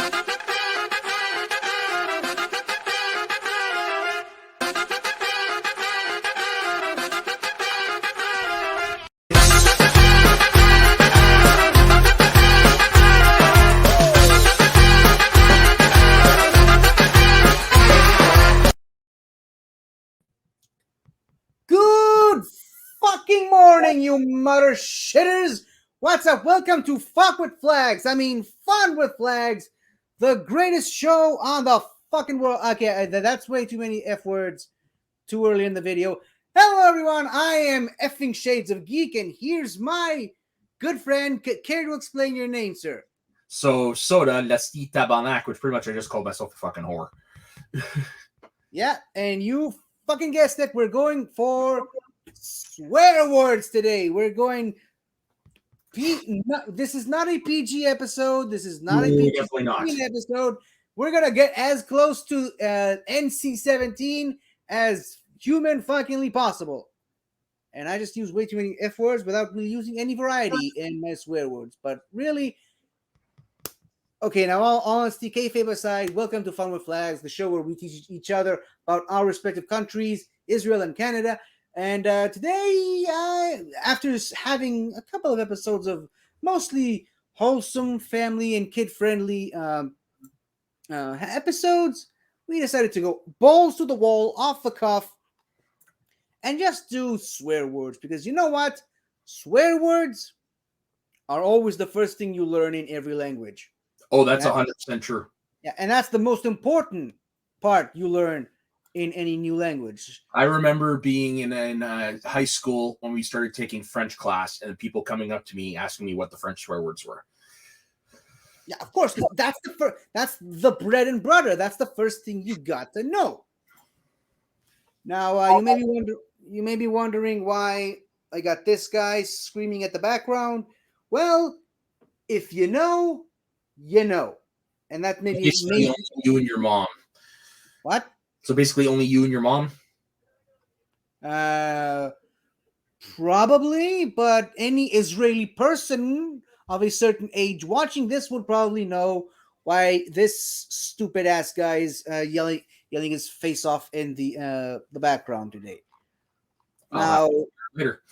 Good fucking morning, you mother shitters! What's up? Welcome to Fuck with Flags. I mean, Fun with Flags, the greatest show on the fucking world. Okay, that's way too many F words too early in the video. Hello, everyone. I am effing Shades of Geek, and here's my good friend. Care to explain your name, sir? So, Soda, Lasti Tabarnak, which pretty much I just called myself a fucking whore. Yeah, and you fucking guessed it. We're going for swear words today. We're going. This is not a PG episode. This is not a PG episode. We're gonna get as close to NC-17 as human fuckingly possible. And I just use way too many F words without really using any variety in my swear words. But really, okay, now all honesty, kayfabe aside, welcome to Fun with Flags, the show where we teach each other about our respective countries, Israel and Canada. And today, after having a couple of episodes of mostly wholesome, family, and kid-friendly episodes, we decided to go balls to the wall, off the cuff, and just do swear words. Because you know what? Swear words are always the first thing you learn in every language. Oh, that's 100% true. Yeah, and that's the most important part you learn in any new language. I remember being in high school when we started taking French class and people coming up to me asking me what the French swear words were. Yeah, of course, that's the bread and butter. That's the first thing you got to know. Now, you may be wondering why I got this guy screaming at the background. Well, if you know, you know. And that maybe you and your mom. What? So basically only you and your mom? Probably, but any Israeli person of a certain age watching this would probably know why this stupid ass guy is yelling his face off in the background today. Now, later.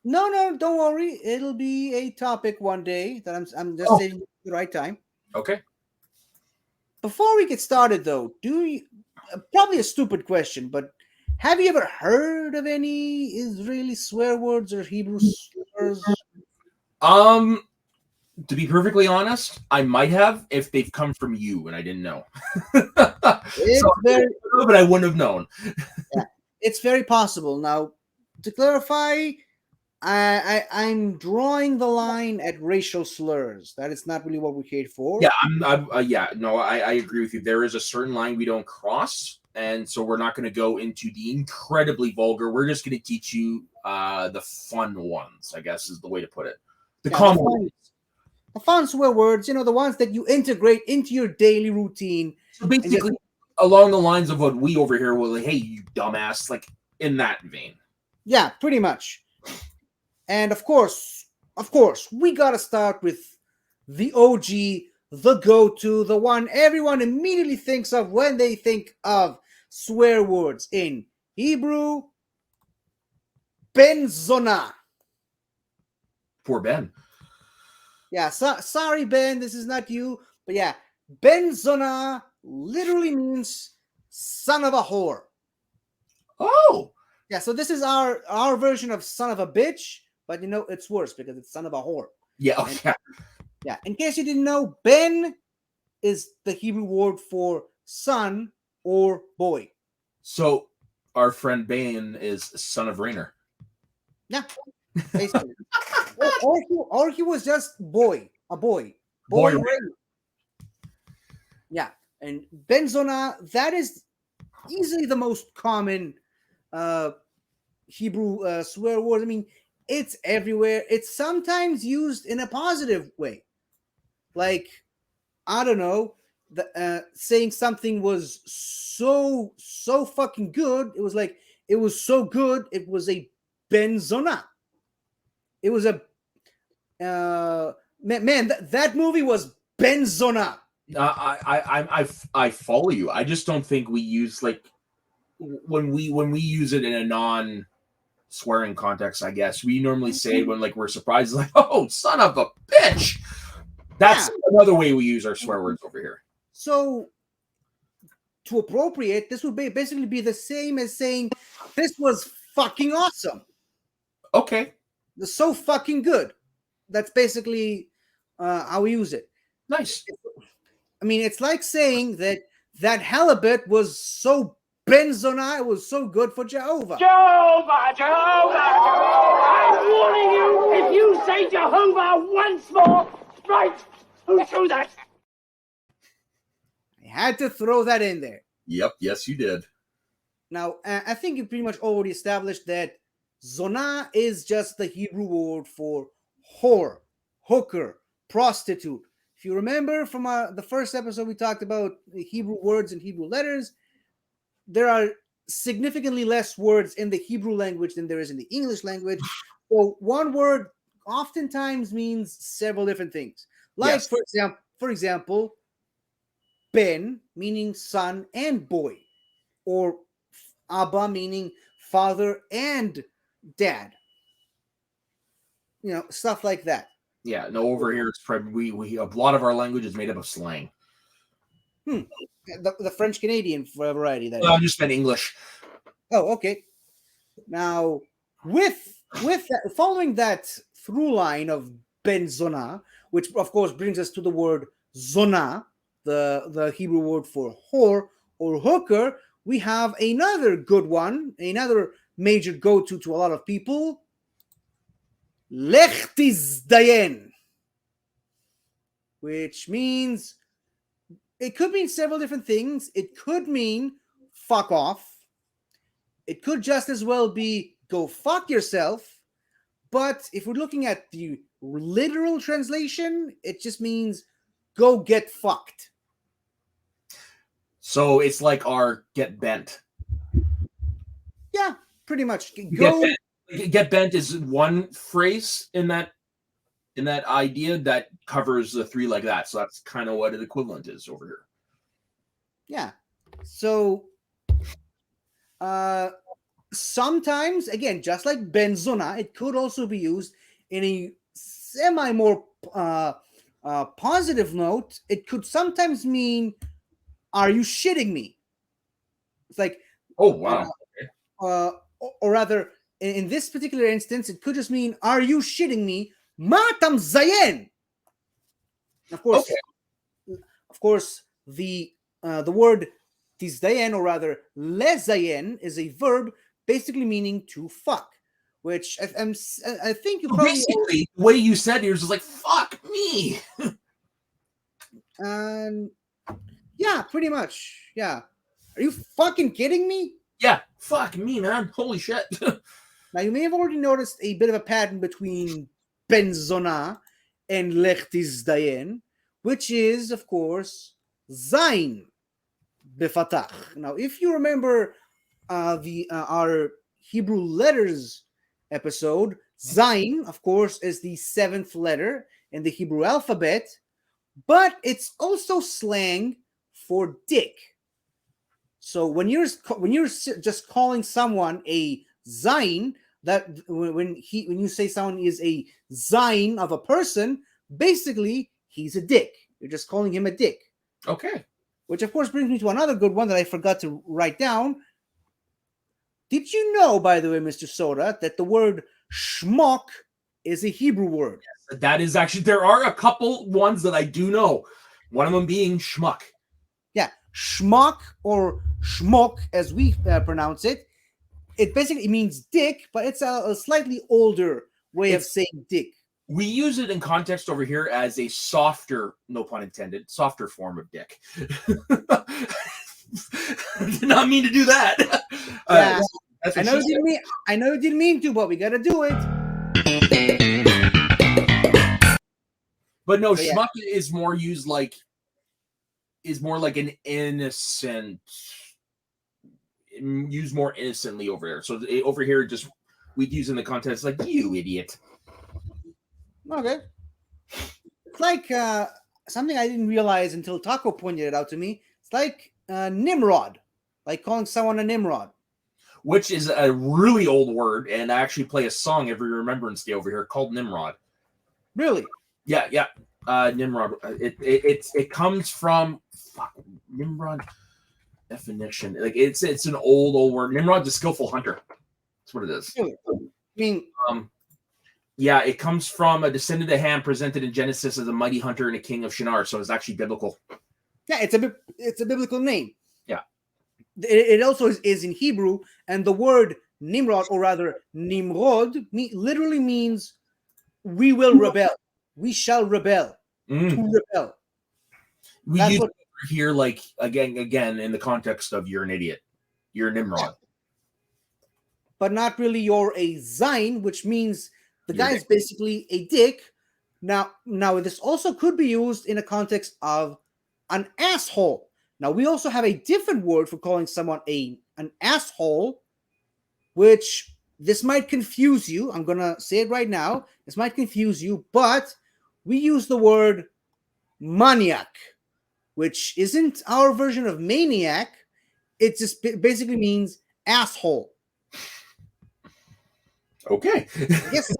No, don't worry. It'll be a topic one day that I'm just saying at the right time. Okay. Before we get started, though, probably a stupid question, but have you ever heard of any Israeli swear words or Hebrew slurs? To be perfectly honest, I might have if they've come from you and I didn't know. But I wouldn't have known. Yeah, it's very possible. Now, to clarify, I'm drawing the line at racial slurs. That is not really what we're here for. Yeah, I agree with you. There is a certain line we don't cross, and so we're not going to go into the incredibly vulgar. We're just going to teach you the fun ones, I guess is the way to put it. The common ones. The fun swear words, the ones that you integrate into your daily routine. So basically, along the lines of what we over here will, hey, you dumbass, like in that vein. Yeah, pretty much. And of course, we got to start with the OG, the go-to, the one everyone immediately thinks of when they think of swear words in Hebrew, Ben Zona. Poor Ben. Yeah, sorry, Ben, this is not you. But yeah, Ben Zona literally means son of a whore. Oh! Yeah, so this is our version of son of a bitch, but it's worse because it's son of a whore. Yeah, Yeah, in case you didn't know, Ben is the Hebrew word for son or boy. So our friend Ben is son of Rainer. Yeah, basically. or he was just a boy. Boy Rainer. Yeah, and Ben Zona, that is easily the most common Hebrew swear word. I mean, it's everywhere. It's sometimes used in a positive way. Like, I don't know, saying something was so fucking good. It was like, it was so good, it was a Ben Zona. It was a, that movie was Ben Zona. I follow you. I just don't think we use like when we use it in a non swearing context. I guess we normally say when like we're surprised, like "Oh, son of a bitch." That's another way we use our swear words over here. So to appropriate, this would basically be the same as saying this was fucking awesome. Okay. It's so fucking good. That's basically how we use it. Nice. I mean, it's like saying that halibut was so benzonite, it was so good for Jehovah. Jehovah, Jehovah, Jehovah! I'm warning you, if you say Jehovah once more, right, who threw that? I had to throw that in there. Yep, yes you did. Now, I think you pretty much already established that zonah is just the Hebrew word for whore, hooker, prostitute. If you remember from the first episode, we talked about the Hebrew words and Hebrew letters. There are significantly less words in the Hebrew language than there is in the English language. So one word oftentimes means several different things. Like, yes. for example, ben, meaning son and boy, or Abba, meaning father and dad. You know, stuff like that. Yeah, no, over here it's probably we a lot of our language is made up of slang. The French Canadian variety. That I just meant English. Oh, okay. Now, with that, following that through line of ben zonah, which of course brings us to the word zonah, the Hebrew word for whore or hooker, we have another good one, another major go-to to a lot of people. Lech tizdayen, which means it could mean several different things. It could mean fuck off. It could just as well be go fuck yourself. But if we're looking at the literal translation, it just means go get fucked. So it's like our get bent. Yeah, pretty much. Get bent is one phrase in that idea that covers the three like that. So that's kind of what an equivalent is over here. Yeah. So sometimes, again, just like ben zonah, it could also be used in a semi more positive note. It could sometimes mean, are you shitting me? It's like, oh wow. Or rather, in this particular instance, it could just mean, are you shitting me? Matam zayen. Of course, the word tizdayen, or rather lezayen, is a verb basically meaning to fuck, which I think you probably basically the way you said it was just like fuck me. Yeah, pretty much. Yeah. Are you fucking kidding me? Yeah, fuck me, man. Holy shit. Now, you may have already noticed a bit of a pattern between ben zonah and lech tizdayen, which is, of course, zayin befatach. Now, if you remember our Hebrew letters episode, zayin, of course, is the 7th letter in the Hebrew alphabet, but it's also slang for dick. So when you're just calling someone a zayin, that when you say someone is a zayin of a person, basically he's a dick. You're just calling him a dick. Okay. Which of course brings me to another good one that I forgot to write down. Did you know, by the way, Mr. Soda, that the word schmuck is a Hebrew word? Yes, that is actually, there are a couple ones that I do know. One of them being schmuck. Yeah, schmuck or schmuck, as we pronounce it. It basically means dick, but it's a slightly older way of saying dick. We use it in context over here as a softer, no pun intended, softer form of dick. I did not mean to do that. Yeah, I know you didn't mean to, but we gotta do it. But no, schmuck is more used like an innocent, used more innocently over there. So over here, just we'd use in the context like you idiot. Okay. It's like something I didn't realize until Taco pointed it out to me. It's like Nimrod, like calling someone a Nimrod. Which is a really old word, and I actually play a song every Remembrance Day over here called Nimrod. Really? Yeah. Nimrod. It comes from Nimrod definition. Like it's an old word. Nimrod's a skillful hunter. That's what it is. Really? I mean, yeah, it comes from a descendant of Ham presented in Genesis as a mighty hunter and a king of Shinar. So it's actually biblical. yeah, it's a biblical name. Yeah. It also is in Hebrew, and the word Nimrod, or rather Nimrod, literally means we will rebel. We shall rebel. To rebel. We use it here, like again in the context of you're an idiot, you're a Nimrod, but not really. You're a Zain, which means the guy's basically a dick. Now, this also could be used in a context of an asshole. Now, we also have a different word for calling someone an asshole, which this might confuse you. I'm gonna say it right now. This might confuse you, but we use the word maniac, which isn't our version of maniac. It just basically means asshole. Okay. Yes,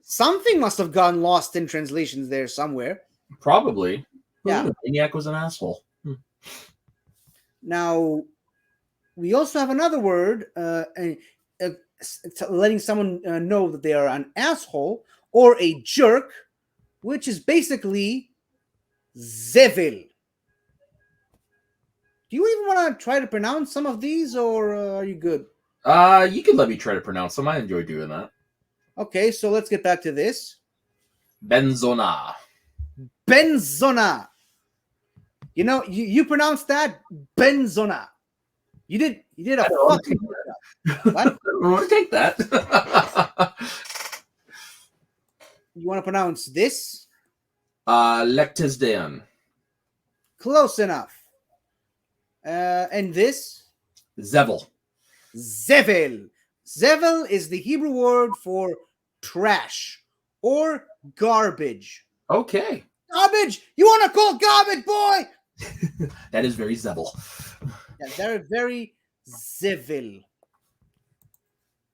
something must have gotten lost in translations there somewhere. Probably. Yeah. Maniac was an asshole. Now, we also have another word, letting someone know that they are an asshole or a jerk, which is basically zevil. Do you even want to try to pronounce some of these, or are you good? You can let me try to pronounce them. I enjoy doing that. Okay, so let's get back to this. Benzona. You know, you pronounced that Benzona. You did a fucking what? I want to take that. You want to pronounce this? Lectisdean. Close enough. And this? Zevel. Zevil. Zevil is the Hebrew word for trash or garbage. Okay. Garbage! You want to call garbage, boy? That is very Zevel. Yeah, they're very Zevil.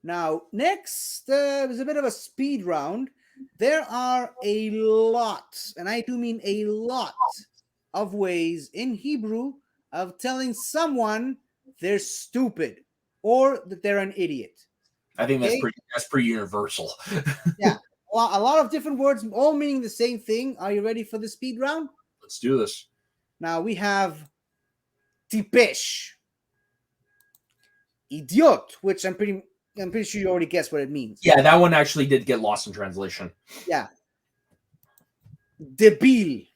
Now, next is a bit of a speed round. There are a lot, and I do mean a lot, of ways in Hebrew of telling someone they're stupid or that they're an idiot. I think that's pretty universal. Yeah, a lot of different words, all meaning the same thing. Are you ready for the speed round? Let's do this. Now we have tipesh, idiot, which I'm pretty sure you already guessed what it means. Yeah, that one actually did get lost in translation. Yeah. Debil.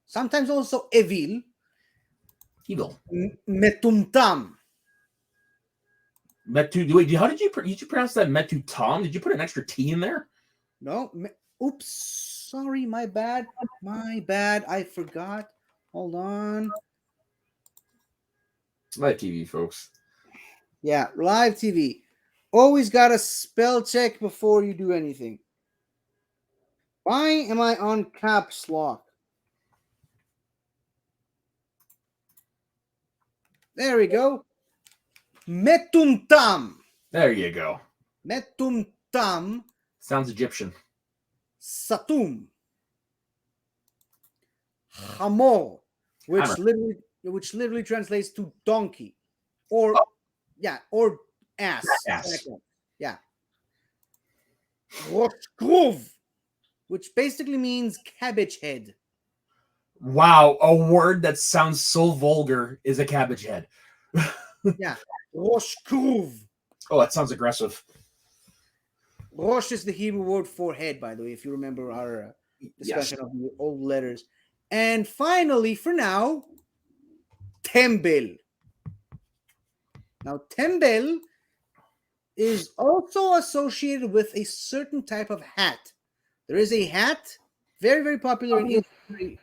Sometimes also evil. Evil. Metumtam. Wait, how did you pronounce that? Metutam? Did you put an extra T in there? No. Oops. Sorry, my bad. I forgot. Hold on. Live TV, folks. Yeah, live TV. Always got a spell check before you do anything. Why am I on caps lock? There we go. Metumtam. There you go. Metumtam. Sounds Egyptian. Satum. Hamor, which literally translates to donkey, or or ass. Yeah. Roshkruv, which basically means cabbage head. Wow, a word that sounds so vulgar is a cabbage head. Yeah, Roshkruv. Oh, that sounds aggressive. Rosh is the Hebrew word for head, by the way, if you remember our discussion of the old letters. And finally, for now, tembel. Now, tembel is also associated with a certain type of hat. There is a hat, very, very popular in Israel,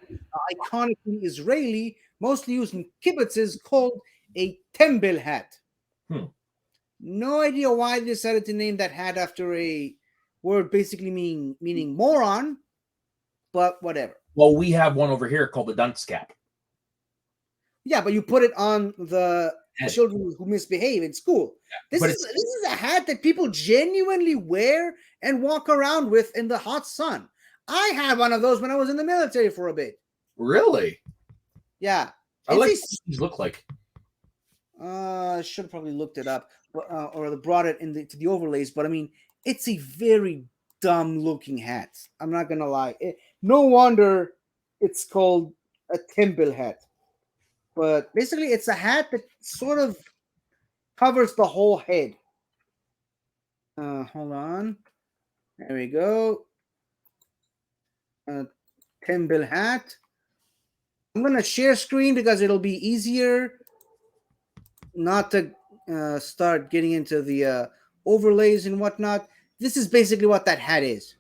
iconically Israeli, mostly used in kibbutzes, called a tembel hat. No idea why they decided to name that hat after a word basically meaning moron, but whatever. Well, we have one over here called the dunce cap. Yeah, but you put it on the Head. children who misbehave in school. Yeah, This is a hat that people genuinely wear and walk around with in the hot sun. I had one of those when I was in the military for a bit. Really? Yeah. I like what these look like. I should have probably looked it up or brought it to the overlays, but I mean, it's a very dumb looking hat. I'm not gonna lie. No wonder it's called a Timbil hat. But basically, it's a hat that sort of covers the whole head. Hold on. There we go. Timbil hat. I'm gonna share screen because it'll be easier not to start getting into the overlays and whatnot. This is basically what that hat is.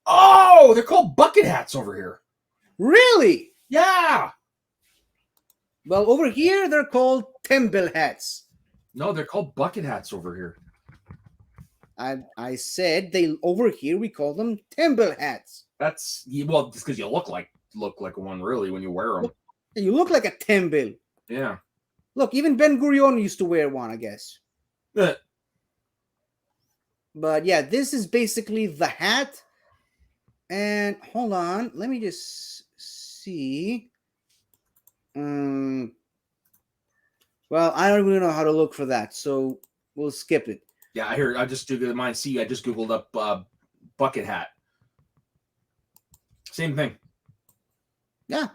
Oh, they're called bucket hats over here. Really? Yeah. Well, over here they're called Timbil hats. No, they're called bucket hats over here. I said over here we call them Timbil hats. That's well, it's because you look like one really when you wear them. You look like a Timbil. Yeah. Look, even Ben Gurion used to wear one, I guess. But yeah, this is basically the hat. And hold on, let me just see. Well, I don't even know how to look for that, so we'll skip it. Yeah, I just googled mine. See, I just googled up bucket hat. Same thing. Yeah.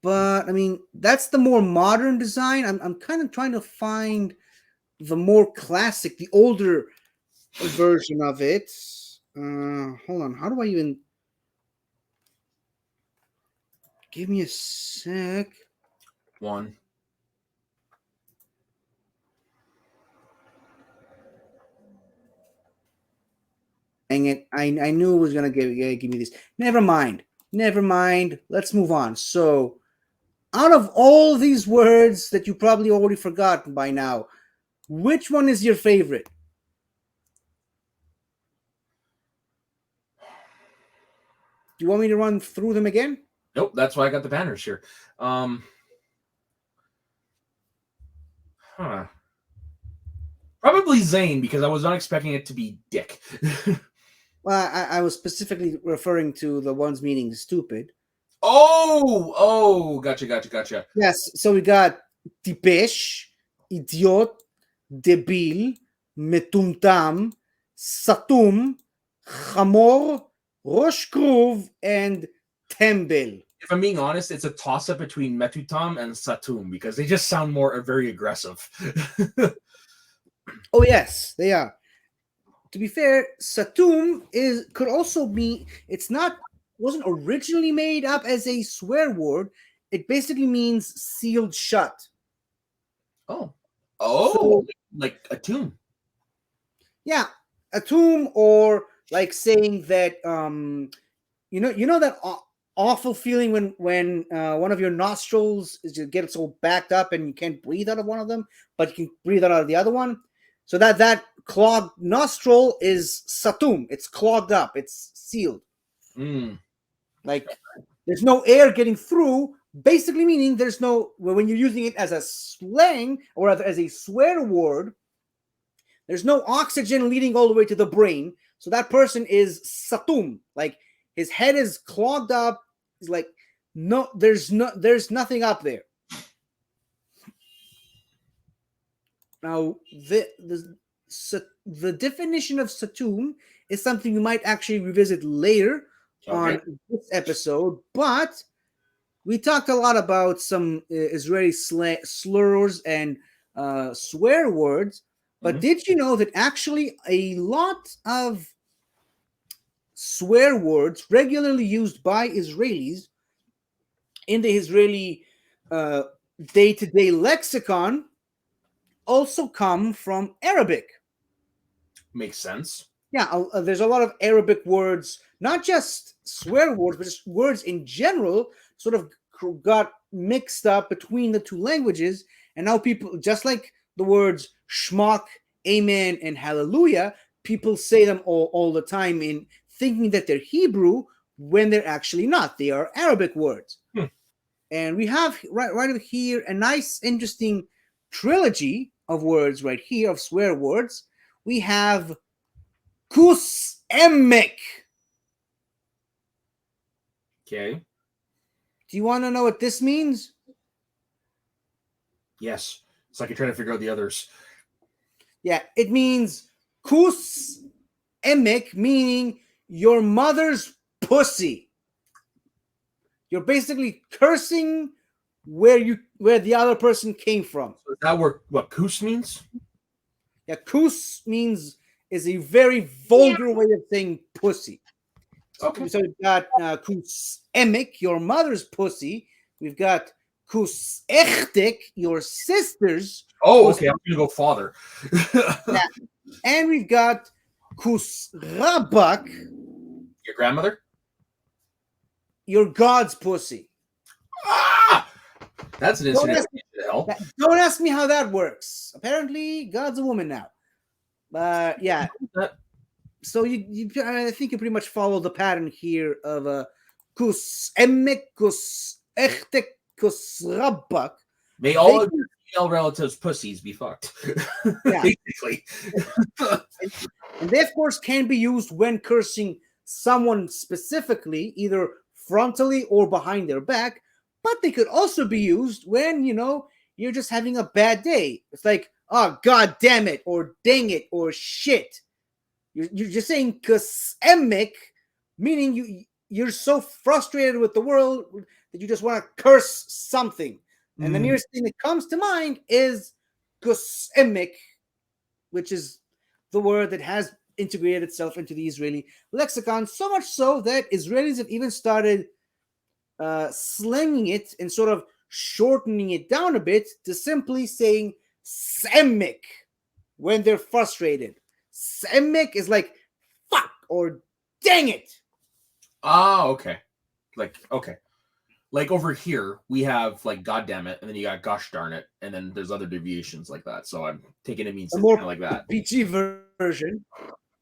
But I mean, that's the more modern design. I'm kind of trying to find the more classic, the older version of it. Hold on. How do I even? Give me a sec. One. Dang it. I knew it was going to give me this. Never mind. Let's move on. So, out of all these words that you probably already forgotten by now, which one is your favorite? Do you want me to run through them again? Nope, that's why I got the banners here. Probably Zane, because I was not expecting it to be Dick. Well, I was specifically referring to the ones meaning stupid. Oh, gotcha. Yes, so we got tipesh, idiot, debil, metumtam, satum, chamor, rosh kruv, and tembel. If I'm being honest, it's a toss-up between Metutam and Satum because they just sound very aggressive. Oh yes, they are. To be fair, Satum could also be. Wasn't originally made up as a swear word. It basically means sealed shut. Oh, so, like a tomb. Yeah, a tomb, or like saying that you know that awful feeling when one of your nostrils gets all backed up and you can't breathe out of one of them, but you can breathe out of the other one. So that clogged nostril is satum. It's clogged up. It's sealed. Like there's no air getting through. Basically, meaning there's no when you're using it as a slang or as a swear word. There's no oxygen leading all the way to the brain. So that person is satum. Like his head is clogged up. It's like there's nothing up there. Now, the definition of satum is something you might actually revisit later on this episode, but we talked a lot about some Israeli slurs and swear words. But did you know that actually a lot of swear words regularly used by Israelis in the Israeli day-to-day lexicon also come from Arabic? Makes sense. Yeah, there's a lot of Arabic words, not just swear words, but just words in general, sort of got mixed up between the two languages. And now people, just like the words schmuck, amen, and hallelujah, people say them all the time in thinking that they're Hebrew, when they're actually not. They are Arabic words. Hmm. And we have right over here a nice, interesting trilogy of words right here, of swear words. We have kus emek. Okay. Do you want to know what this means? Yes. It's like you're trying to figure out the others. Yeah, it means kus emek, meaning your mother's pussy. You're basically cursing where the other person came from. So is that what kus means? Yeah, kus means is a very vulgar way of saying pussy. Okay. So we've got kus emek, your mother's pussy. We've got kus echtek, your sister's. Oh, pussy. okay. I'm gonna go father. Yeah. And we've got kus rabak, Your grandmother? your God's pussy. Ah! That's an Don't incident. Don't ask me how that works. Apparently, God's a woman now. But yeah. So I think you pretty much follow the pattern here of kus emek, kus echtek, kus rabak. May all of your female relatives' pussies be fucked. Yeah. Basically. And they, of course, can be used when cursing someone specifically, either frontally or behind their back. But they could also be used when, you're just having a bad day. It's like, oh, God damn it, or dang it, or shit. You're just saying kasemek, meaning you're so frustrated with the world that you just want to curse something. And the nearest thing that comes to mind is kasemek, which is the word that has integrated itself into the Israeli lexicon, so much so that Israelis have even started slanging it and sort of shortening it down a bit to simply saying semek when they're frustrated. Semek is like fuck or dang it. Ah, okay. Okay. Like over here, we have like God damn it, and then you got gosh darn it, and then there's other deviations like that. So I'm taking it means more like that. PG version.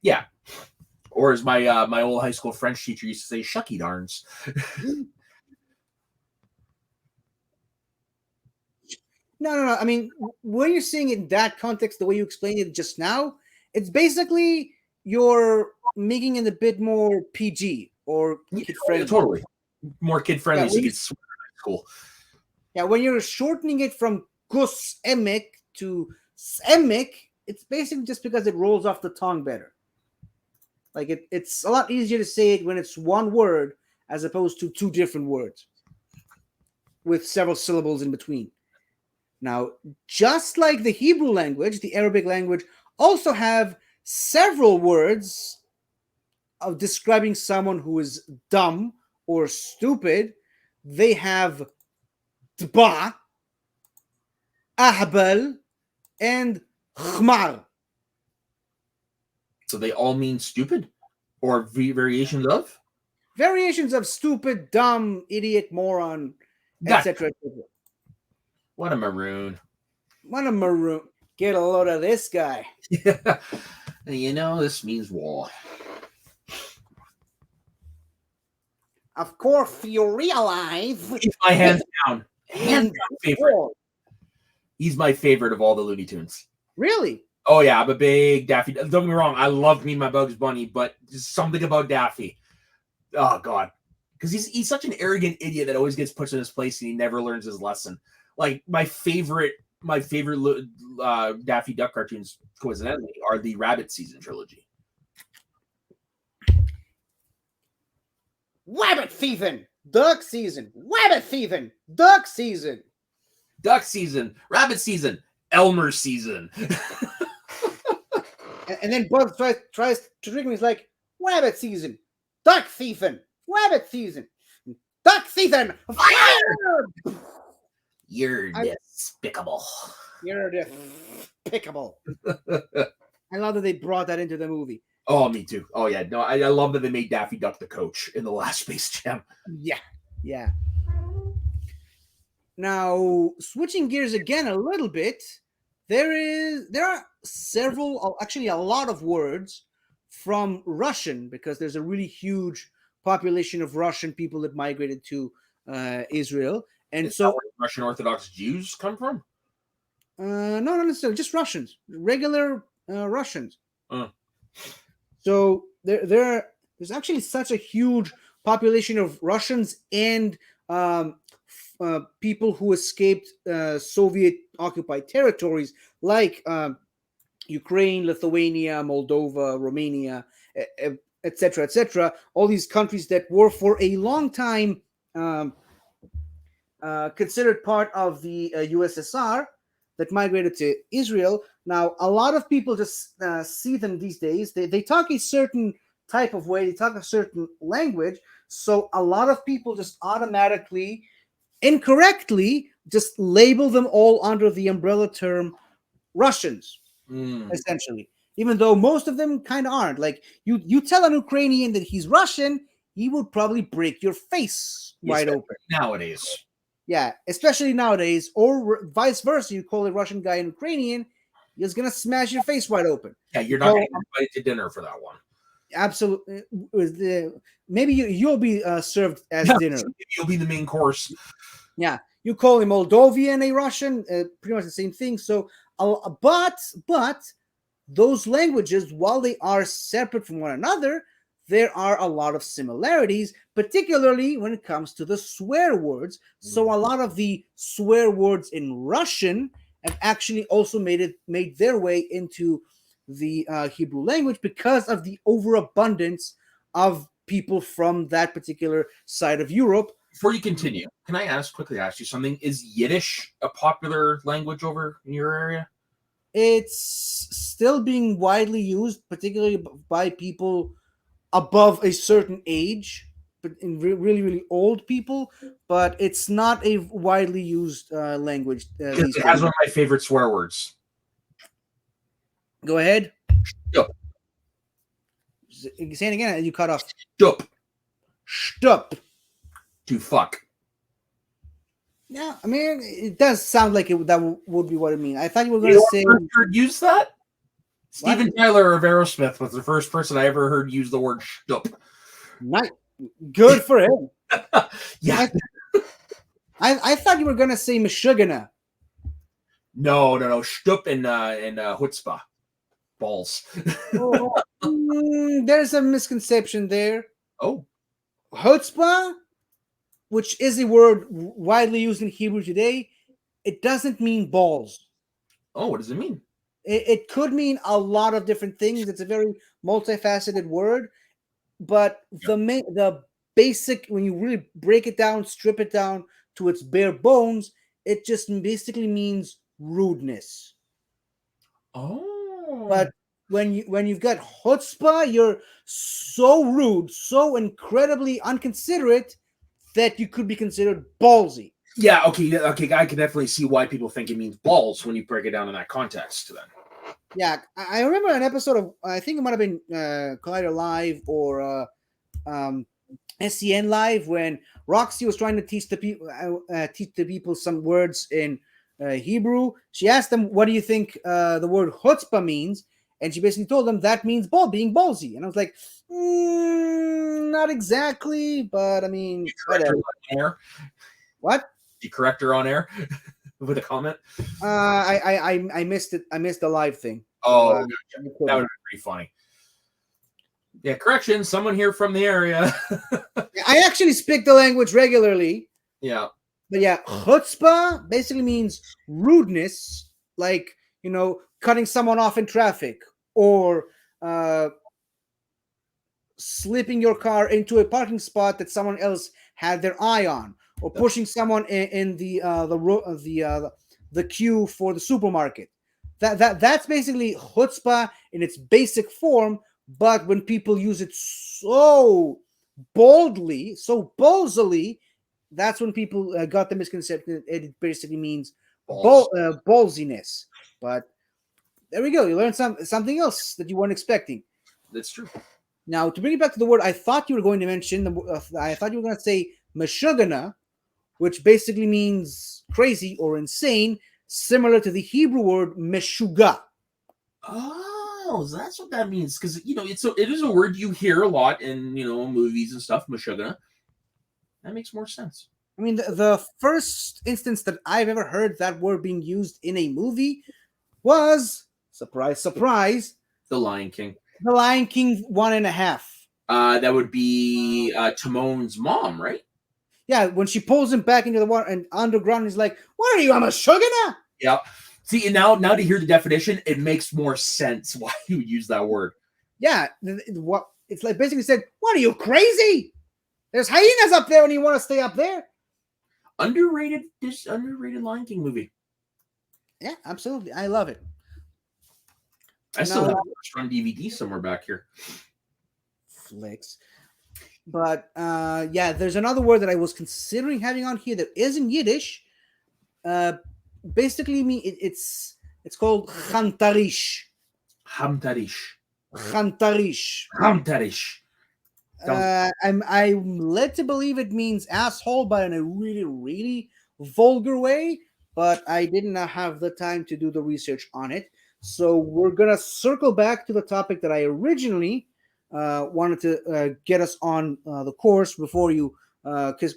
Yeah. Or as my my old high school French teacher used to say, shucky darns. No. I mean, when you're seeing it in that context, the way you explained it just now, it's basically you're making it a bit more PG or kid friendly. Yeah, totally. More kid friendly, so you can swear in school. Yeah, when you're shortening it from Gus Emek to Semek, it's basically just because it rolls off the tongue better. Like it's a lot easier to say it when it's one word as opposed to two different words with several syllables in between. Now, just like the Hebrew language, the Arabic language also have several words of describing someone who is dumb or stupid. They have tba, ahbal, and khmar. So they all mean stupid? Or variations of? Variations of stupid, dumb, idiot, moron, etc. What a maroon. What a maroon. Get a load of this guy. Yeah. This means war. Of course, you realize. He's my hands down. Hands down favorite. He's my favorite of all the Looney Tunes. Really? Oh, yeah. I'm a big Daffy. Don't get me wrong. I love me my Bugs Bunny, but there's something about Daffy. Oh, God. Because he's such an arrogant idiot that always gets put in his place and he never learns his lesson. Like, my favorite Daffy Duck cartoons, coincidentally, are the Rabbit Season trilogy. Rabbit season, duck season, rabbit season, duck season. Duck season, rabbit season, Elmer season. and then Bugs tries to trick me. He's like, rabbit season, duck season, rabbit season, duck season. Fire! You're despicable. You're despicable. I love that they brought that into the movie. Oh, me too. Oh, yeah. No, I love that they made Daffy Duck the coach in the last Space Jam. Yeah. Now, switching gears again a little bit, there are several, actually a lot of words from Russian, because there's a really huge population of Russian people that migrated to Israel. And Is so that where Russian Orthodox Jews come from? no, not necessarily, just Russians, regular Russians. Uh. So there's actually such a huge population of Russians and people who escaped Soviet occupied territories like Ukraine, Lithuania, Moldova, Romania, etc., etc. All these countries that were for a long time considered part of the USSR that migrated to Israel. Now, a lot of people just see them these days. They talk a certain type of way. They talk a certain language. So a lot of people just automatically, incorrectly, just label them all under the umbrella term Russians, essentially. Even though most of them kind of aren't. Like you tell an Ukrainian that he's Russian, he would probably break your face wide open. Nowadays. Yeah, especially nowadays, or vice versa. You call a Russian guy an Ukrainian, he's gonna smash your face wide open. Yeah, you're not going to invite to dinner for that one. Absolutely. Maybe you'll be served as dinner. You'll be the main course. Yeah, you call a Moldovan a Russian, pretty much the same thing. So, but those languages, while they are separate from one another, there are a lot of similarities, particularly when it comes to the swear words. So a lot of the swear words in Russian have actually also made their way into the Hebrew language because of the overabundance of people from that particular side of Europe. Before you continue, can I quickly ask you something? Is Yiddish a popular language over in your area? It's still being widely used, particularly by people above a certain age, but in really, really old people. But it's not a widely used language. It has one of my favorite swear words. Go ahead. Stup. Say it again. You cut off. Stup. Stup. To fuck. Yeah, I mean, it does sound like that would be what it means. I thought you were going to say. Use that? Steven Tyler of Aerosmith was the first person I ever heard use the word stup. Nice. Good for him. Yeah. I thought you were going to say Meshuggah. No. Stup and chutzpah. Balls. There's a misconception there. Oh. Chutzpah, which is a word widely used in Hebrew today, it doesn't mean balls. Oh, what does it mean? It could mean a lot of different things. It's a very multifaceted word, but the basic, when you really break it down, strip it down to its bare bones, it just basically means rudeness. Oh. But when you've got chutzpah, you're so rude, so incredibly inconsiderate that you could be considered ballsy. Yeah, okay. I can definitely see why people think it means balls when you break it down in that context. Then, yeah, I remember an episode of, I think it might have been Collider Live or SCN Live, when Roxy was trying to teach the people some words in Hebrew. She asked them, "What do you think the word chutzpah means?" And she basically told them that means being ballsy. And I was like, not exactly, but I mean, whatever. What? You correct her on air with a comment? I missed it. I missed the live thing. Oh, that would have been pretty funny. Yeah, correction. Someone here from the area. I actually speak the language regularly. Yeah. But yeah, chutzpah basically means rudeness, like, cutting someone off in traffic, or slipping your car into a parking spot that someone else had their eye on, or pushing someone in the queue for the supermarket. That's basically chutzpah in its basic form. But when people use it so boldly, so ballsily, that's when people got the misconception it basically means ballsiness. But there we go. You learned something else that you weren't expecting. That's true. Now, to bring it back to the word, I thought you were going to mention, I thought you were going to say meshuggah, which basically means crazy or insane, similar to the Hebrew word meshugah. Oh, so that's what that means. Because it is a word you hear a lot in movies and stuff. Mashugana. That makes more sense. I mean, the first instance that I've ever heard that word being used in a movie was, surprise, surprise, The Lion King. The Lion King 1.5. That would be Timon's mom, right? Yeah, when she pulls him back into the water and underground, he's like, "What are you? I'm a Shogana?" Yeah. See, and now to hear the definition, it makes more sense why you would use that word. Yeah, what it's like basically said, "What are you, crazy? There's hyenas up there, and you want to stay up there." Underrated Lion King movie. Yeah, absolutely. I love it. I still have it on DVD somewhere back here. Flicks. But yeah, there's another word that I was considering having on here that isn't Yiddish. Basically, it's called chantarish. Hamtarish. Chantarish. Hamtarish. I'm led to believe it means asshole, but in a really, really vulgar way. But I didn't have the time to do the research on it. So we're gonna circle back to the topic that I originally wanted to get us on the course before you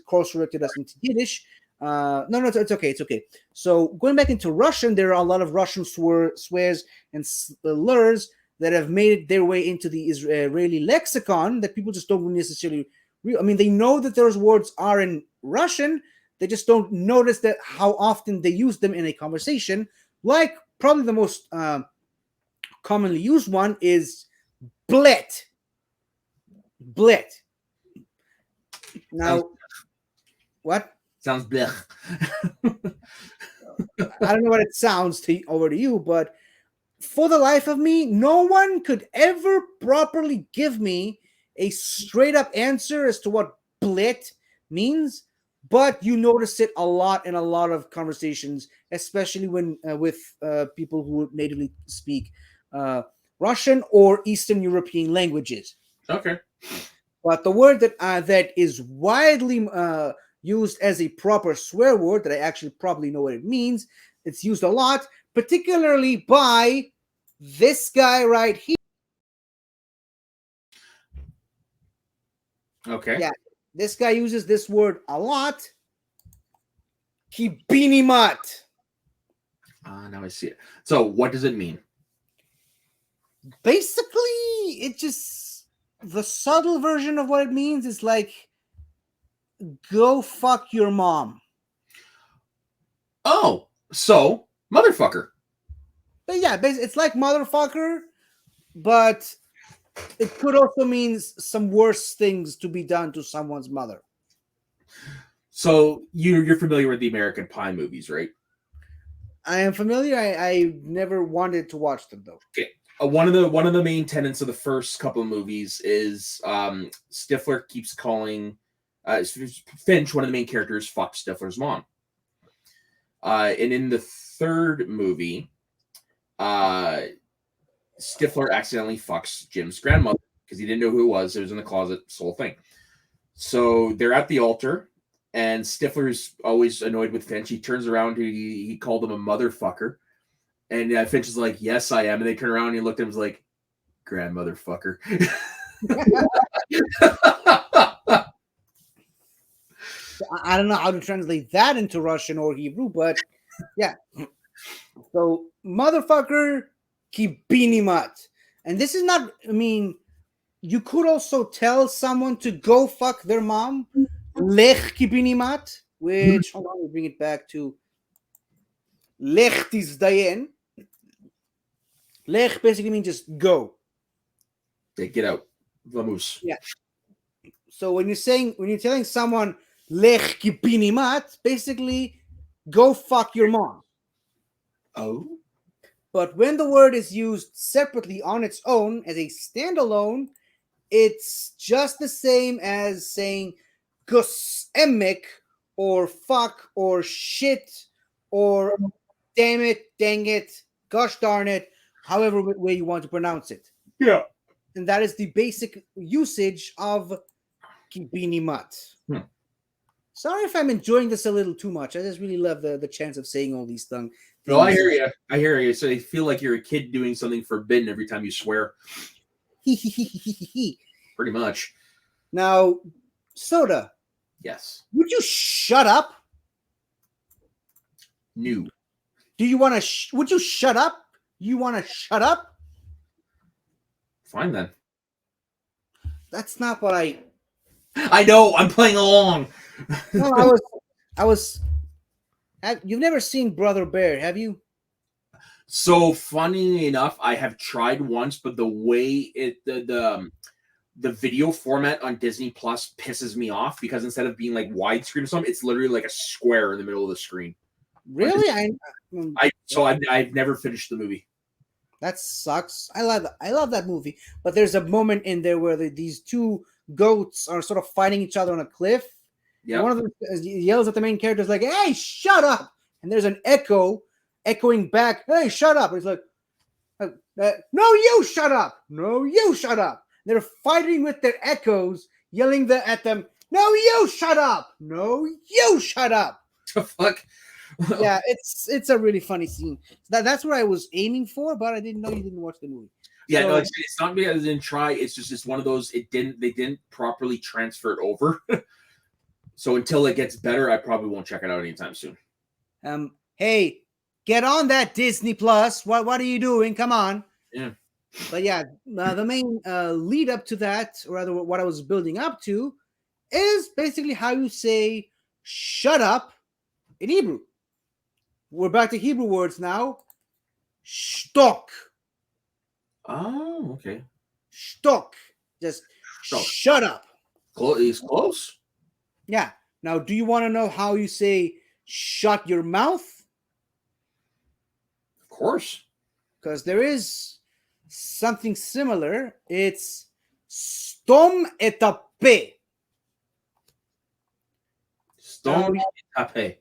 course directed us into Yiddish. No, it's okay. It's okay. So going back into Russian, there are a lot of Russian swears and slurs that have made their way into the Israeli lexicon that people just don't necessarily. I mean, they know that those words are in Russian. They just don't notice that how often they use them in a conversation. Like probably the most commonly used one is blit. Blit. Now, what? Sounds blech. I don't know what it sounds over to you, but for the life of me, no one could ever properly give me a straight up answer as to what blit means. But you notice it a lot in a lot of conversations, especially when with people who natively speak Russian or Eastern European languages. Okay. But the word that is widely used as a proper swear word that I actually probably know what it means. It's used a lot, particularly by this guy right here. Okay. Yeah, this guy uses this word a lot. Kibinimat. Now I see it. So what does it mean? Basically, it just the subtle version of what it means is like go fuck your mom. Oh, so motherfucker. But yeah, it's like motherfucker, but it could also mean some worse things to be done to someone's mother. So you're familiar with the American Pie movies, right? I am familiar. I never wanted to watch them though. Okay. One of the main tenets of the first couple of movies is Stifler keeps calling Finch, one of the main characters, fuck Stifler's mom. And in the third movie, Stifler accidentally fucks Jim's grandmother because he didn't know who it was. It was in the closet, this whole thing. So they're at the altar, and Stifler's always annoyed with Finch. He turns around, he called him a motherfucker. And Finch is like, yes, I am. And they turn around and he looked at him and was like, grandmotherfucker. I don't know how to translate that into Russian or Hebrew, but yeah. So, motherfucker, kibinimat. And this is not, I mean, you could also tell someone to go fuck their mom, lech kibinimat, which, hold on, we bring it back to lech tizdayen. Lech basically means just go. They get out. Vamos. Yeah. So when you're telling someone lech kibinimat, basically go fuck your mom. Oh. But when the word is used separately on its own as a standalone, it's just the same as saying gus emek or fuck or shit or damn it, dang it, gosh darn it, however way you want to pronounce it. Yeah. And that is the basic usage of kibinimat. Sorry if I'm enjoying this a little too much. I just really love the chance of saying all these No, I hear you. I hear you. So they feel like you're a kid doing something forbidden every time you swear. Pretty much. Now, Soda. Yes. Would you shut up? New. Do you want to? Would you shut up? You want to shut up? Fine then. That's not what I. I know. I'm playing along. No, I was. You've never seen Brother Bear, have you? So funny enough, I have tried once, but the way the video format on Disney Plus pisses me off because instead of being like widescreen or something, it's literally like a square in the middle of the screen. Really? I've never finished the movie. That sucks. I love that movie. But there's a moment in there where these two goats are sort of fighting each other on a cliff. Yeah. One of them yells at the main character, like, "Hey, shut up!" And there's an echoing back, "Hey, shut up!" And it's like, "No, you shut up! No, you shut up!" And they're fighting with their echoes, yelling at them, "No, you shut up! No, you shut up!" The fuck? Yeah, it's a really funny scene. That's what I was aiming for, but I didn't know you didn't watch the movie. Yeah, so, no, it's not because I didn't try. It's just it's one of those. They didn't properly transfer it over. So until it gets better, I probably won't check it out anytime soon. Hey, get on that Disney Plus. What are you doing? Come on. Yeah. But yeah, the main lead up to that, or rather, what I was building up to, is basically how you say "shut up" in Hebrew. We're back to Hebrew words now. Shtok. Oh, okay. Shtok. Just shut up. He's close. Yeah. Now, do you want to know how you say "shut your mouth"? Of course. Because there is something similar. It's "stom et hape." Stom et hape.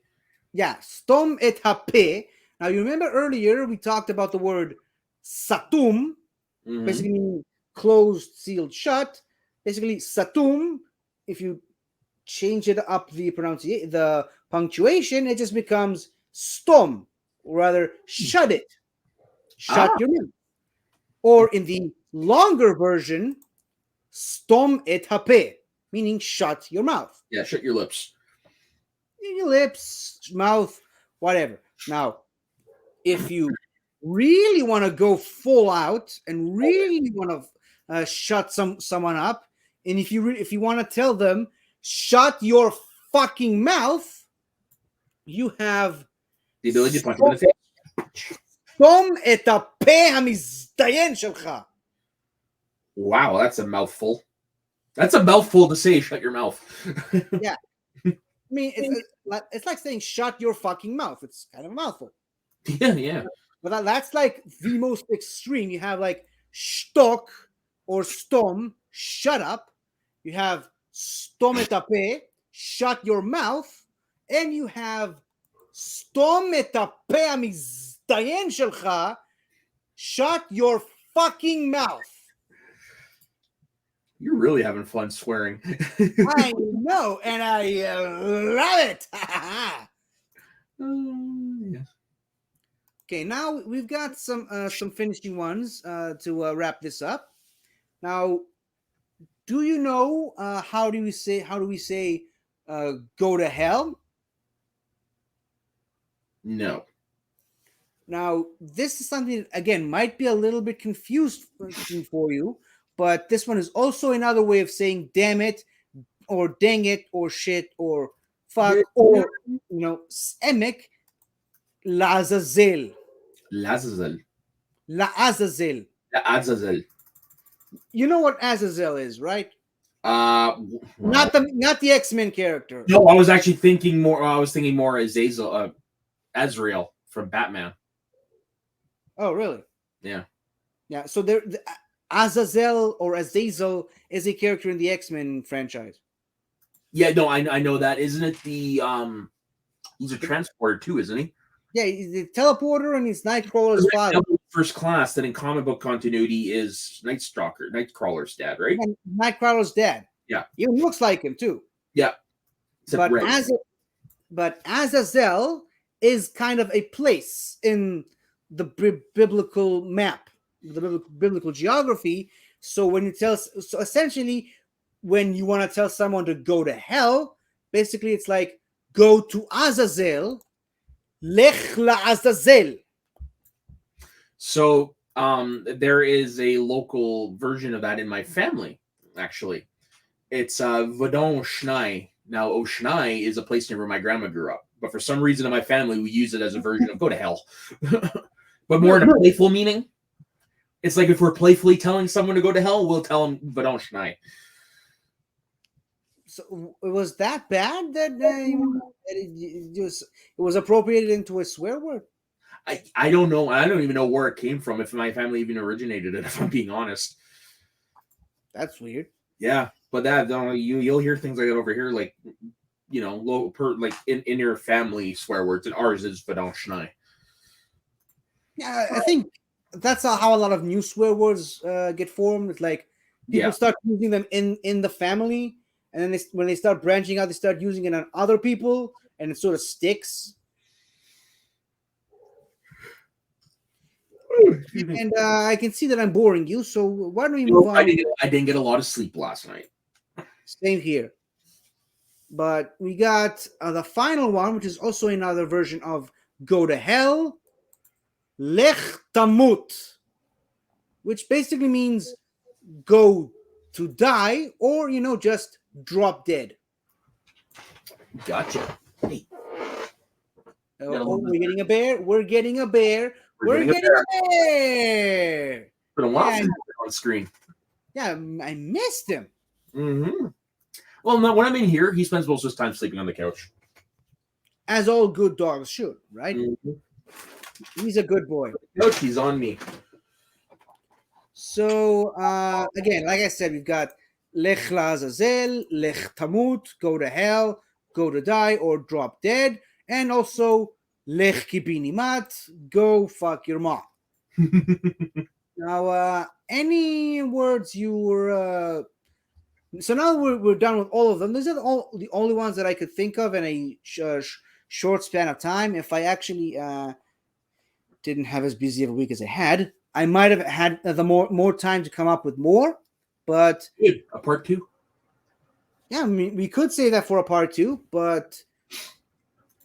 Yeah, stom et hape. Now, you remember earlier we talked about the word satum, basically meaning closed, sealed, shut. Basically, satum, if you change it up the pronunciation, the punctuation, it just becomes stom, or rather, shut it. Shut your mouth. Or in the longer version, stom et hape, meaning shut your mouth. Yeah, shut your lips. Your lips, mouth, whatever. Now, if you really want to go full out and really want to shut someone up, and if you want to tell them shut your fucking mouth, you have the ability to punch him in the face. Stom et hape hamizdayen shelcha. Wow, that's a mouthful. That's a mouthful to say. Shut your mouth. Yeah. I mean, it's like saying shut your fucking mouth. It's kind of a mouthful. Yeah. But that's like the most extreme. You have like shtok or stom, shut up. You have stom et hape, shut your mouth. And you have stom et hape hamizdayen shelcha, shut your fucking mouth. You're really having fun swearing. I know, and I love it. Yeah. Okay, now we've got some finishing ones to wrap this up. Now, do you know how do we say go to hell? No. Now, this is something that, again, might be a little bit confusing for you, but this one is also another way of saying damn it, or dang it, or shit, or fuck, or, emek, Lazazel. Lazazel. La'azazel. Azazel. You know what Azazel is, right? Well, not the X-Men character. No, I was actually thinking more. Azazel, Azrael from Batman. Oh, really? Yeah. Yeah. So Azazel or Azazel is a character in the X-Men franchise. Yeah. No, I know that. Isn't it the he's a transporter too, isn't he? Yeah, he's the teleporter and he's Nightcrawler's father. First class that in comic book continuity is Nightcrawler's dad, right? And Nightcrawler's dad. Yeah. He looks like him too. Yeah. But Azazel is kind of a place in the biblical map, the biblical geography. So when you so essentially, when you want to tell someone to go to hell, basically it's like go to Azazel, lech la'azazel. So there is a local version of that in my family, actually. It's Vodon Shnai. Now, Oshnai is a place near where my grandma grew up. But for some reason in my family, we use it as a version of go to hell. But more in a playful meaning. It's like if we're playfully telling someone to go to hell, we'll tell them Vodon Shnai. So was that bad that it was appropriated into a swear word? I don't know. I don't even know where it came from, if my family even originated it, if I'm being honest. That's weird. Yeah, but that you'll hear things like that over here, like, you know, like in your family swear words, and ours is Vodon Shnai. Yeah, I think that's how a lot of new swear words get formed. It's like people start using them in the family, and then when they start branching out, they start using it on other people, and it sort of sticks. And I can see that I'm boring you, so why don't we move on? I didn't get a lot of sleep last night. Same here. But we got the final one, which is also another version of go to hell, lech tamut, which basically means go to die, or, you know, just drop dead. Gotcha. Hey. Oh, we're getting a bear. We're getting a bear. We're getting a bear. Put a lot on screen. Yeah, I missed him. Mm-hmm. Well, no, when I'm in here, he spends most of his time sleeping on the couch. As all good dogs should, right? Mm-hmm. He's a good boy. Couch, he's on me. So, again, like I said, we've got lech la'azazel, lech tamut, go to hell, go to die, or drop dead. And also, lech kibinimat, go fuck your mom. Now, any words you were... so now we're done with all of them. These are the only ones that I could think of in a short span of time. If I actually didn't have as busy of a week as I had, I might have had the more time to come up with more. But a part 2? Yeah, I mean, we could say that for a part 2, but...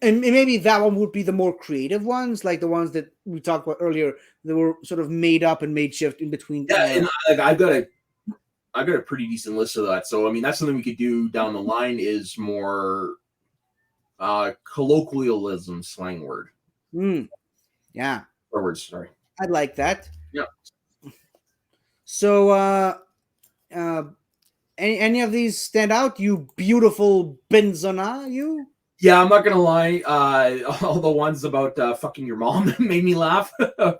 and maybe that one would be the more creative ones, like the ones that we talked about earlier, that were sort of made up and made shift in between. Yeah, and I've got a pretty decent list of that. So, I mean, that's something we could do down the line, is more colloquialism slang word. Yeah. Or words, sorry. I'd like that. Yeah. So, any of these stand out? You beautiful Benzona, you? Yeah, I'm not gonna lie. All the ones about fucking your mom made me laugh.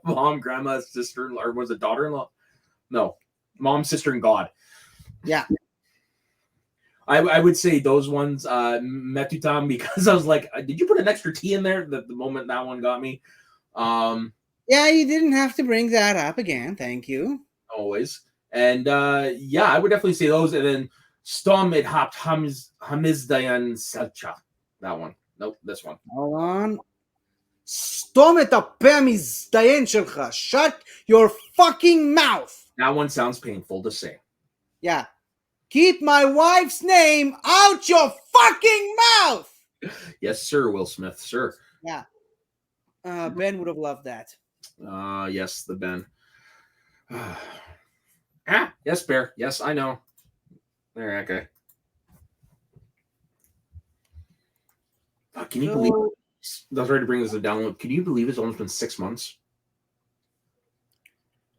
Mom, grandma, sister, or was it daughter-in-law? No, mom, sister, and God. Yeah. I would say those ones, Metutam, because I was like, did you put an extra T in there? The moment that one got me. Yeah, you didn't have to bring that up again. Thank you. Always. And yeah, I would definitely say those. And then Stom it habt Hamizdayan Selcha. That one. Nope, this one. Hold on. Stom et Hamizdayan Shelcha. Shut your fucking mouth. That one sounds painful to say. Yeah. Keep my wife's name out your fucking mouth. Yes, sir, Will Smith, sir. Yeah. Ben would have loved that. Yes, the Ben. Yes, Bear. Yes, I know. There, okay. Can you believe I was ready to bring this to download? Can you believe it's almost been 6 months?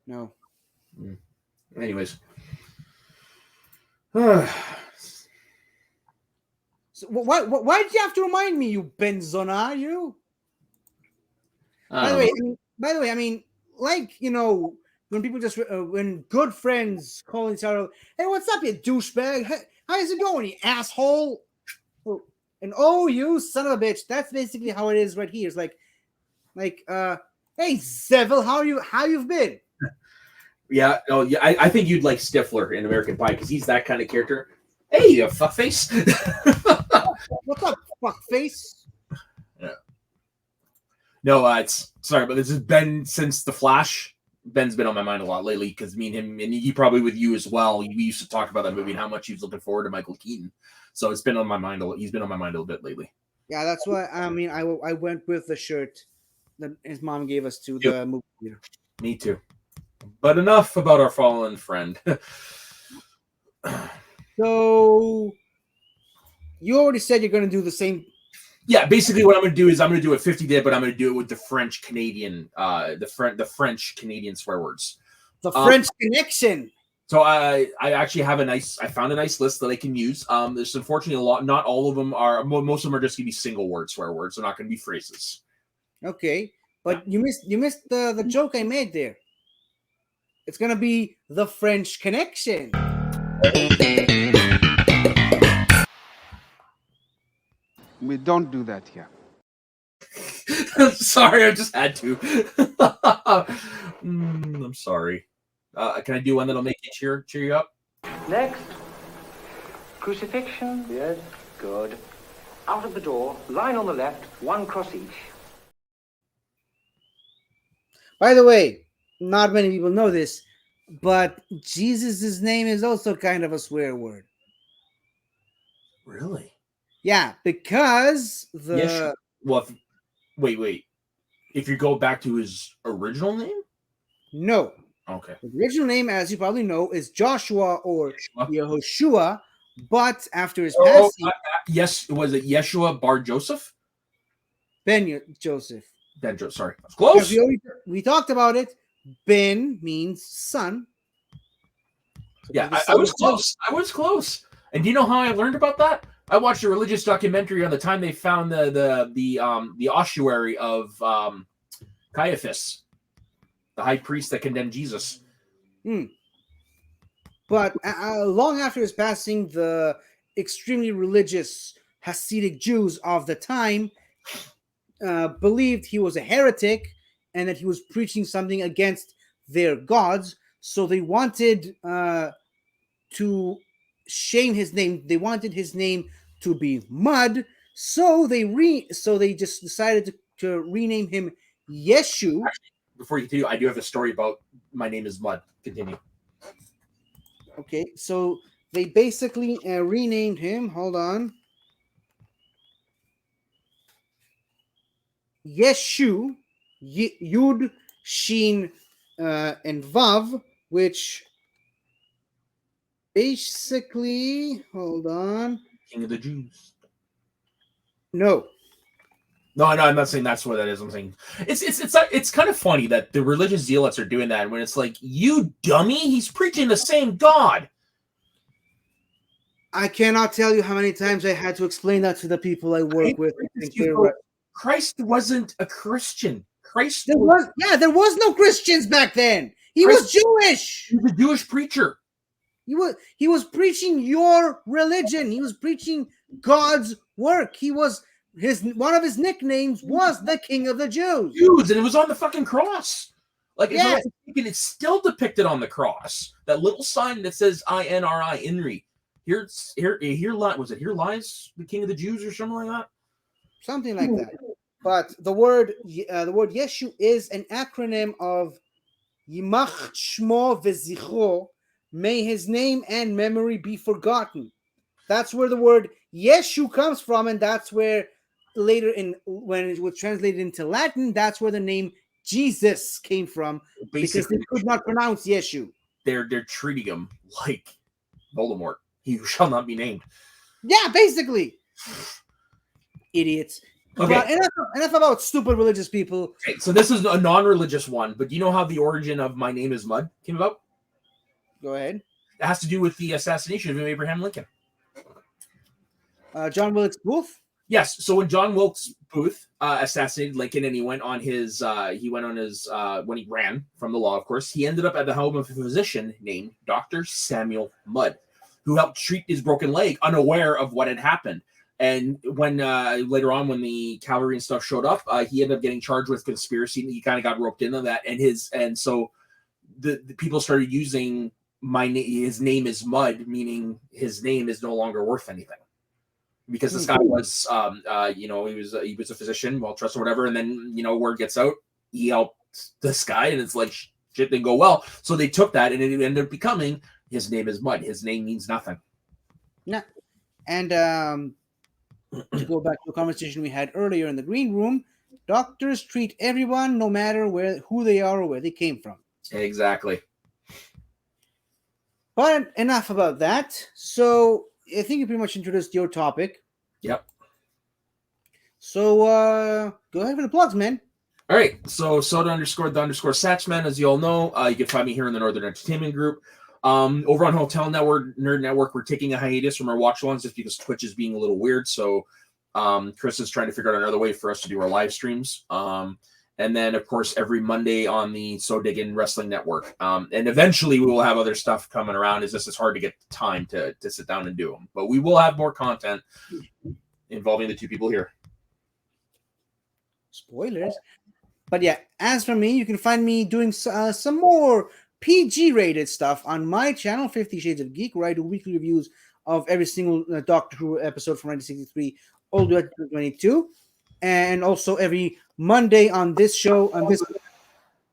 No. Anyways. So why did you have to remind me, you Benzona, you? By the way, I mean, like, you know, when people just when good friends call each other, hey, what's up, you douchebag? Hey, how's it going, you asshole? And oh, you son of a bitch. That's basically how it is right here. It's like, hey, Seville, how you've been? Yeah, oh yeah, I think you'd like Stifler in American Pie because he's that kind of character. Hey, you fuckface. What's up, fuckface? Yeah. No, it's sorry, but this has been since the Flash. Ben's been on my mind a lot lately because me and him, and he probably with you as well. We used to talk about that movie and how much he was looking forward to Michael Keaton. So it's been on my mind. He's been on my mind a little bit lately. Yeah, that's why. I mean, I went with the shirt that his mom gave us to the movie theater. Me too. But enough about our fallen friend. So you already said you're going to do the same. Yeah, basically what I'm going to do is I'm going to do a 50-day, but I'm going to do it with the French Canadian, the French Canadian swear words. The French connection. So I actually have I found a nice list that I can use. There's unfortunately not all of them are, most of them are just going to be single word swear words. They're not going to be phrases. Okay, but you missed the joke I made there. It's going to be the French connection. We don't do that here. Sorry, I just had to. I'm sorry. Can I do one that'll make you cheer you up? Next. Crucifixion. Yes. Good. Out of the door, line on the left, one cross each. By the way, not many people know this, but Jesus' name is also kind of a swear word. Really? Yeah, because the... Yes, well, wait. If you go back to his original name? No. Okay. The original name, as you probably know, is Joshua or Yehoshua, but after his passing... yes, was it Yeshua Bar Joseph? Ben Joseph. Ben Joseph, sorry. That's close. We talked about it. Ben means son. So yeah, I was close. I was close. And do you know how I learned about that? I watched a religious documentary on the time they found the ossuary of Caiaphas, the high priest that condemned Jesus. But long after his passing, the extremely religious Hasidic Jews of the time believed he was a heretic and that he was preaching something against their gods. So they wanted to shame his name. They wanted his name to be Mud. So they just decided to rename him Yeshu. Actually, before you continue, I do have a story about my name is Mud. Continue. Okay, so they basically renamed him. Hold on. Yeshu, Yud, Shin, and Vav, which basically, hold on. King of the Jews. No, I'm not saying that's what that is. I'm saying it's kind of funny that the religious zealots are doing that when it's like, you dummy, he's preaching the same God. I cannot tell you how many times I had to explain that to the people I work with. Christ wasn't a Christian. There was no Christians back then. He was Jewish. He was a Jewish preacher. He was preaching your religion. He was preaching God's work. One of his nicknames was the King of the Jews. And it was on the fucking cross. Like, yes. It's still depicted on the cross. That little sign that says INRI, INRI. Here was it? Here lies the King of the Jews or something like that. Something like that. But the word Yeshu is an acronym of Yimach Shmo V'Zichro. May his name and memory be forgotten. That's where the word Yeshu comes from, and that's where later when it was translated into Latin, that's where the name Jesus came from, because they could not pronounce Yeshu. They're treating him like Voldemort. He who shall not be named. Yeah, basically. Idiots. Okay. But enough about stupid religious people. Okay, so this is a non-religious one, but do you know how the origin of my name is Mud came about? Go ahead. It has to do with the assassination of Abraham Lincoln. John Wilkes Booth? Yes. So when John Wilkes Booth assassinated Lincoln, and he went on his when he ran from the law, of course, he ended up at the home of a physician named Dr. Samuel Mudd, who helped treat his broken leg, unaware of what had happened. And when later on, when the cavalry and stuff showed up, he ended up getting charged with conspiracy. He kind of got roped into that, and so the people started using his name is Mud, meaning his name is no longer worth anything. because this guy was, he was a physician, well trusted, or whatever. And then word gets out, he helped this guy, and it's like shit didn't go well. So they took that, and it ended up becoming his name is Mud. His name means nothing. Yeah, and to go back to a conversation we had earlier in the green room, doctors treat everyone no matter who they are or where they came from. Exactly. But enough about that. So I think you pretty much introduced your topic. Yep. So go ahead with the plugs, man. All right. So Soda_the_Saxman, as you all know, you can find me here in the Northern Entertainment Group. Over on Hotel Network, Nerd Network, we're taking a hiatus from our watch ones just because Twitch is being a little weird. So Chris is trying to figure out another way for us to do our live streams. And then, of course, every Monday on the So Diggin' Wrestling Network. And eventually we will have other stuff coming around. It's hard to get time to sit down and do them. But we will have more content involving the two people here. Spoilers. But yeah, as for me, you can find me doing some more PG-rated stuff on my channel, 50 Shades of Geek, where I do weekly reviews of every single Doctor Who episode from 1963 all the way to 2022. And also every Monday on this show,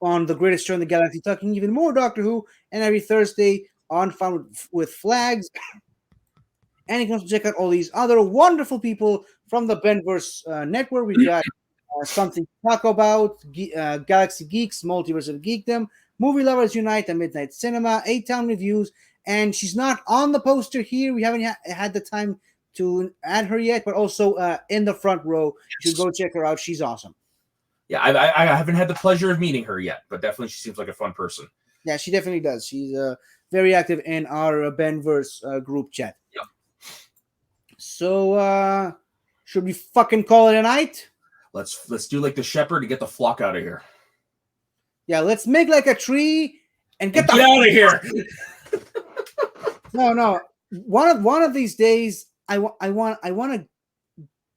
on the greatest show in the galaxy, talking even more Doctor Who, and every Thursday on Fun with Flags. And you can also check out all these other wonderful people from the Benverse network. We've got Something to Talk About, Galaxy Geeks, Multiverse of Geekdom, Movie Lovers Unite, and Midnight Cinema, 8-Town Reviews, and she's not on the poster here. We haven't had the time to add her yet, but also in the front row. You should go check her out. She's awesome. Yeah, I haven't had the pleasure of meeting her yet, but definitely she seems like a fun person. Yeah, she definitely does. She's very active in our Benverse group chat. Yep. So, should we fucking call it a night? Let's do like the shepherd to get the flock out of here. Yeah, let's make like a tree and get out of here. No. One of these days, I want to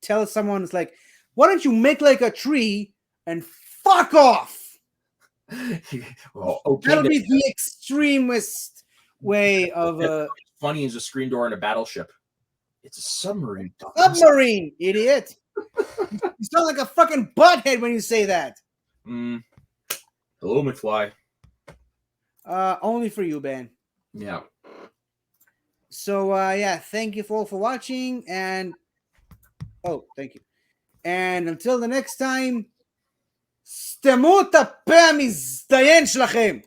tell someone, it's like, why don't you make like a tree and fuck off? Well, okay, that'll be the extremist way of. Funny as a screen door in a battleship. It's a submarine. Submarine, idiot. You sound like a fucking butthead when you say that. Hello, McFly. Only for you, Ben. Yeah. So, thank you all for watching, and thank you. And until the next time, סתמו את הפה המזדיין שלכם.